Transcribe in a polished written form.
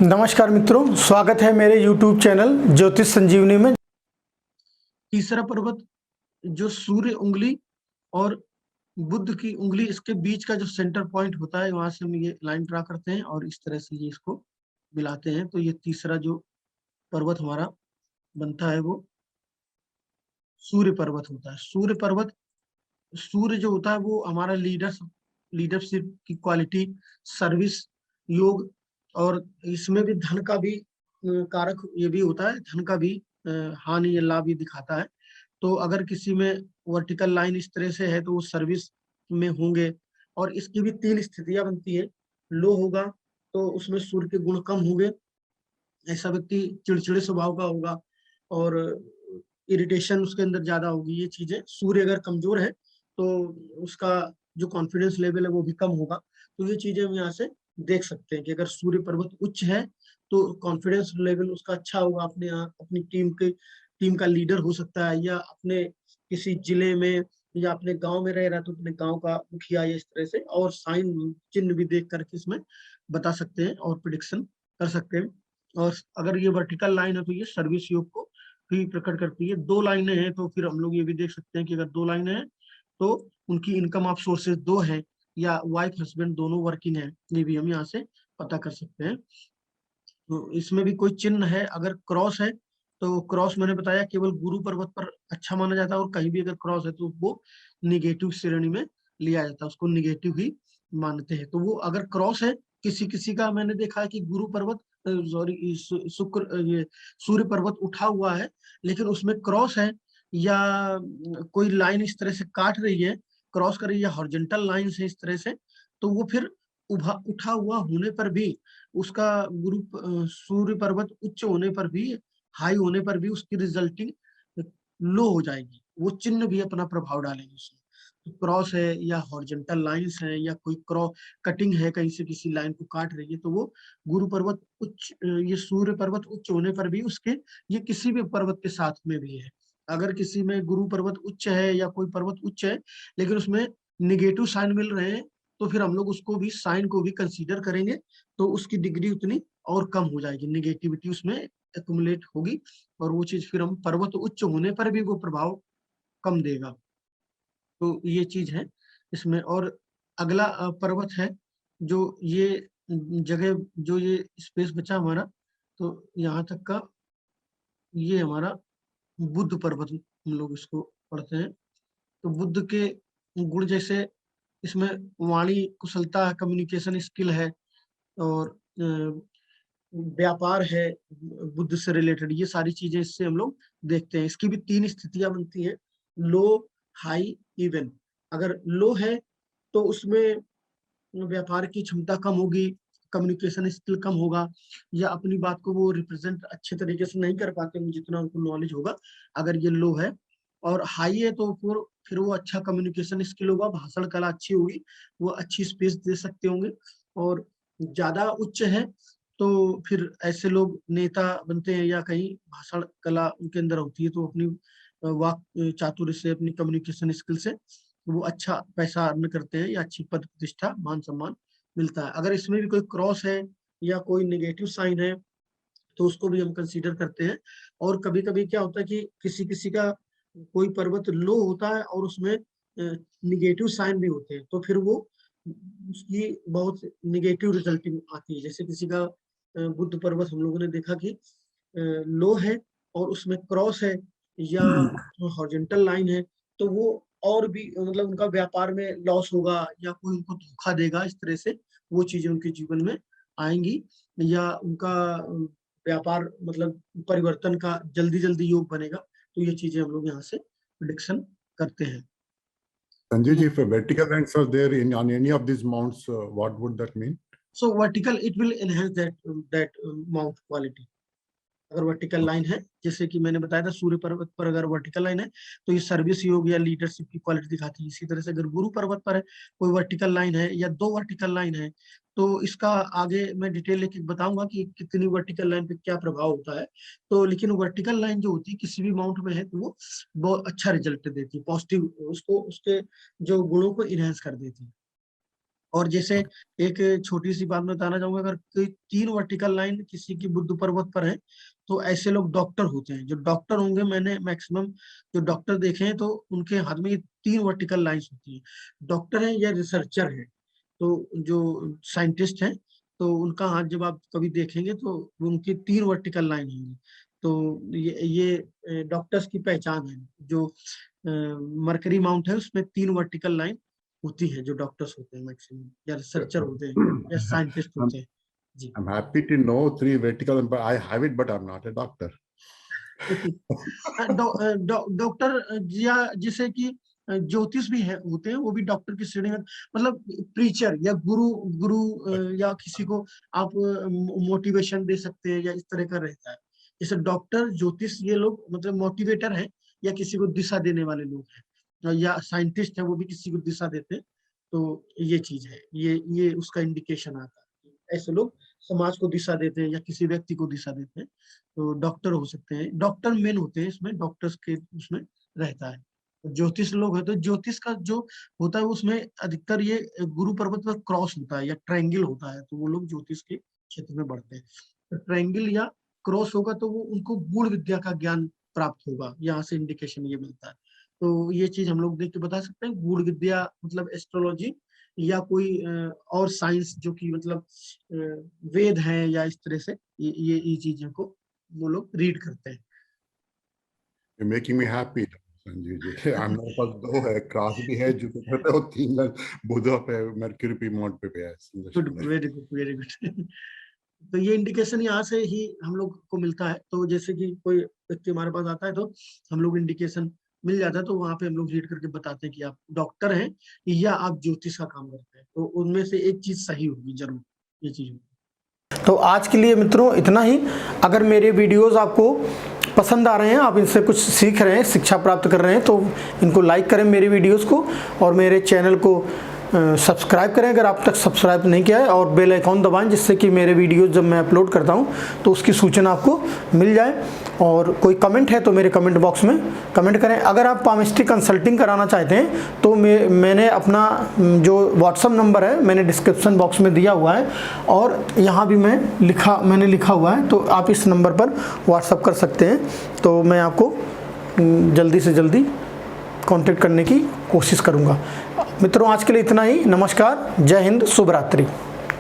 नमस्कार मित्रों, स्वागत है मेरे YouTube चैनल ज्योतिष संजीवनी में। तीसरा पर्वत जो सूर्य उंगली और बुध की उंगली, इसके बीच का जो सेंटर पॉइंट होता है, वहां से हम ये लाइन ड्रा करते हैं और इस तरह से ये इसको मिलाते हैं। तो ये तीसरा जो पर्वत हमारा बनता है वो सूर्य पर्वत होता है। सूर्य पर्वत, सूर्य जो होता है वो हमारा लीडरशिप की क्वालिटी, सर्विस, योग, और इसमें भी धन का भी कारक ये भी होता है। धन का भी हानि या लाभ ये दिखाता है। तो अगर किसी में वर्टिकल लाइन इस तरह से है तो वो सर्विस में होंगे। और इसकी भी तीन स्थितियां बनती है। लो होगा तो उसमें सूर्य के गुण कम होंगे, ऐसा व्यक्ति चिड़चिड़े स्वभाव का होगा और इरिटेशन उसके अंदर ज्यादा होगी। ये चीजें, सूर्य अगर कमजोर है तो उसका जो कॉन्फिडेंस लेवल है वो भी कम होगा। तो ये चीजें हम यहाँ से देख सकते हैं कि अगर सूर्य पर्वत उच्च है तो कॉन्फिडेंस लेवल उसका अच्छा होगा। अपने यहाँ अपनी टीम का लीडर हो सकता है, या अपने किसी जिले में या अपने गांव में रह रहा है तो अपने गांव का मुखिया, या इस तरह से। और साइन चिन्ह भी देख करके इसमें बता सकते हैं और प्रिडिक्शन कर सकते हैं। और अगर ये वर्टिकल लाइन है तो ये सर्विस योग को भी प्रकट करती है। दो लाइनें हैं तो फिर हम लोग ये भी देख सकते हैं कि अगर दो लाइनें हैं तो उनकी इनकम ऑफ सोर्सेज दो है, या वाइफ हस्बैंड दोनों वर्किंग है, ये भी हम यहाँ से पता कर सकते हैं। तो इसमें भी कोई चिन्ह है, अगर क्रॉस है तो क्रॉस मैंने बताया केवल गुरु पर्वत पर अच्छा माना जाता है, और कहीं भी अगर क्रॉस है तो वो निगेटिव श्रेणी में लिया जाता है, उसको निगेटिव ही मानते हैं। तो वो अगर क्रॉस है, किसी किसी का मैंने देखा है कि गुरु पर्वत, सॉरी, शुक्र, ये सूर्य पर्वत उठा हुआ है लेकिन उसमें क्रॉस है, या कोई लाइन इस तरह से काट रही है, क्रॉस कर रही है, हॉरिजॉन्टल लाइन से इस तरह से, तो वो फिर उठा हुआ होने पर भी उसका सूर्य पर्वत उच्च होने पर भी, हाई होने पर भी उसकी रिजल्टिंग लो हो जाएगी। वो चिन्ह भी अपना प्रभाव डालेंगे उसमें। तो क्रॉस है या हॉरिजॉन्टल लाइंस है या कोई क्रॉस कटिंग है, कहीं से किसी लाइन को काट रही है, तो वो गुरु पर्वत उच्च, ये सूर्य पर्वत उच्च होने पर भी उसके, ये किसी भी पर्वत के साथ में भी है। अगर किसी में गुरु पर्वत उच्च है या कोई पर्वत उच्च है लेकिन उसमें निगेटिव साइन मिल रहे हैं, तो फिर हम लोग उसको भी, साइन को भी कंसीडर करेंगे। तो उसकी डिग्री उतनी और कम हो जाएगी, निगेटिविटी उसमें एक्युमुलेट होगी, और वो चीज फिर हम पर्वत उच्च होने पर भी वो प्रभाव कम देगा। तो ये चीज है इसमें। और अगला पर्वत है जो ये जगह, जो ये स्पेस बचा हमारा, तो यहाँ तक का ये हमारा बुद्ध पर्वत हम लोग इसको पढ़ते हैं। तो बुद्ध के गुण जैसे इसमें वाणी कुशलता, कम्युनिकेशन स्किल है, और व्यापार है बुद्ध से रिलेटेड, ये सारी चीजें इससे हम लोग देखते हैं। इसकी भी तीन स्थितियां बनती हैं, लो, हाई, इवन। अगर लो है तो उसमें व्यापार की क्षमता कम होगी, कम्युनिकेशन स्किल कम होगा, या अपनी बात को वो रिप्रेजेंट अच्छे तरीके से नहीं कर पाते होंगे जितना उनको नॉलेज होगा, अगर ये लो है। और हाई है तो फिर वो अच्छा कम्युनिकेशन स्किल होगा, भाषण कला अच्छी होगी, वो अच्छी स्पीच दे सकते होंगे। और ज्यादा उच्च है तो फिर ऐसे लोग नेता बनते हैं, या कहीं भाषण कला उनके अंदर होती है तो अपनी वाक चातुर्य से, अपनी कम्युनिकेशन स्किल से वो अच्छा पैसा अर्न करते हैं, या अच्छी पद प्रतिष्ठा, मान सम्मान मिलता है। अगर इसमें भी कोई क्रॉस है या कोई निगेटिव साइन है तो उसको भी हम कंसीडर करते हैं। और कभी कभी क्या होता है कि किसी किसी का कोई पर्वत लो होता है और उसमें निगेटिव साइन भी होते हैं, तो फिर वो उसकी बहुत निगेटिव रिजल्टिंग आती है। जैसे किसी का बुद्ध पर्वत हम लोगों ने देखा कि लो है और उसमें क्रॉस है या हॉरिजॉन्टल लाइन है, तो वो और भी मतलब उनका व्यापार में लॉस होगा, या कोई उनको धोखा देगा, इस तरह से वो चीजें उनके जीवन में आएंगी, या उनका व्यापार मतलब परिवर्तन का जल्दी जल्दी योग बनेगा। तो ये चीजें हम लोग यहाँ से प्रिडिक्शन करते हैं। Sanjay ji, if vertical lines are there on any of these mounts, what would that mean? So vertical, it will enhance that mount quality. अगर वर्टिकल लाइन है, जैसे कि मैंने बताया था सूर्य पर्वत पर अगर वर्टिकल लाइन है तो ये सर्विस योग या लीडरशिप की क्वालिटी दिखाती है। इसी तरह से अगर गुरु पर्वत पर है कोई वर्टिकल लाइन है या दो वर्टिकल लाइन है, तो इसका आगे मैं डिटेल लेके बताऊंगा कि कितनी वर्टिकल लाइन पे क्या प्रभाव होता है। तो लेकिन वर्टिकल लाइन जो होती है किसी भी माउंट में है तो वो बहुत अच्छा रिजल्ट देती है, पॉजिटिव, उसको उसके जो गुणों को इनहेंस कर देती है। और जैसे एक छोटी सी बात बताना चाहूंगा, अगर कोई 3 वर्टिकल लाइन किसी की बुद्ध पर्वत पर है तो ऐसे लोग डॉक्टर होते हैं। जो डॉक्टर होंगे, मैंने मैक्सिमम जो डॉक्टर देखे हैं तो उनके हाथ में ये 3 वर्टिकल लाइंस होती है। डॉक्टर है या रिसर्चर है, तो जो साइंटिस्ट हैं तो उनका हाथ जब आप कभी देखेंगे तो उनकी 3 वर्टिकल लाइन होंगी। तो ये डॉक्टर्स की पहचान है। जो मरकरी माउंट है उसमें 3 वर्टिकल लाइन होती है, जो डॉक्टर्स होते हैं मैक्सिमम, या रिसर्चर होते हैं या साइंटिस्ट I'm, होते हैं। जी। I'm happy to know 3 vertical, but I have it, but I'm not a doctor. Doctor या जैसे कि ज्योतिष भी है, होते हैं, वो भी डॉक्टर की श्रेणी में, मतलब प्रीचर या गुरु गुरु या किसी को आप मोटिवेशन दे सकते हैं, या इस तरह का रहता है। जैसे डॉक्टर, ज्योतिष, ये लोग मतलब मोटिवेटर है या किसी को दिशा देने वाले लोग हैं, या साइंटिस्ट है वो भी किसी को दिशा देते हैं। तो ये चीज है, ये उसका इंडिकेशन आता है। ऐसे लोग समाज को दिशा देते हैं या किसी व्यक्ति को दिशा देते हैं, तो डॉक्टर हो सकते हैं। डॉक्टर मेन होते हैं इसमें, डॉक्टर्स के उसमें रहता है। ज्योतिष लोग है तो ज्योतिष का जो होता है उसमें अधिकतर ये गुरु पर्वत पर क्रॉस होता है या ट्रायंगल होता है, तो वो लोग ज्योतिष के क्षेत्र में बढ़ते हैं। तो ट्रायंगल या क्रॉस होगा तो वो उनको गूढ़ विद्या का ज्ञान प्राप्त होगा, यहाँ से इंडिकेशन ये मिलता है। तो ये चीज हम लोग देख के बता सकते हैं, गूढ़ विद्या मतलब एस्ट्रोलॉजी या कोई और साइंस जो कि मतलब वेद है, या इस तरह से ये चीजों को वो लोग रीड करते हैं। You're making me happy, Sanjeev ji. हमारे पास 2 है, क्रॉस भी है, जुपिटर पे, और 3 बुध पे, मरकरी पे, माउंट पे है। Good, very good, very good. तो ये इंडिकेशन यहाँ से ही हम लोग को मिलता है। तो जैसे कि कोई व्यक्ति हमारे पास आता है तो हम लोग इंडिकेशन मिल जाता है, तो वहां पे हम लोग रीड करके बताते हैं कि आप डॉक्टर हैं या आप ज्योतिष का काम करते हैं, तो उनमें से एक चीज सही होगी जरूर, ये चीज होगी। तो आज के लिए मित्रों इतना ही। अगर मेरे वीडियोस आपको पसंद आ रहे हैं, आप इनसे कुछ सीख रहे हैं, शिक्षा प्राप्त कर रहे हैं, तो इनको लाइक करें मेरे वीडियोस को, और मेरे चैनल को सब्सक्राइब करें अगर आप तक सब्सक्राइब नहीं किया है, और बेल आइकॉन दबाएं जिससे कि मेरे वीडियोस जब मैं अपलोड करता हूं तो उसकी सूचना आपको मिल जाए। और कोई कमेंट है तो मेरे कमेंट बॉक्स में कमेंट करें। अगर आप पामिस्ट्री कंसल्टिंग कराना चाहते हैं तो मैंने अपना जो व्हाट्सअप नंबर है मैंने डिस्क्रिप्शन बॉक्स में दिया हुआ है, और यहाँ भी मैंने लिखा हुआ है, तो आप इस नंबर पर व्हाट्सअप कर सकते हैं। तो मैं आपको जल्दी से जल्दी कांटेक्ट करने की कोशिश करूंगा। मित्रों आज के लिए इतना ही। नमस्कार, जय हिंद, शुभ रात्रि।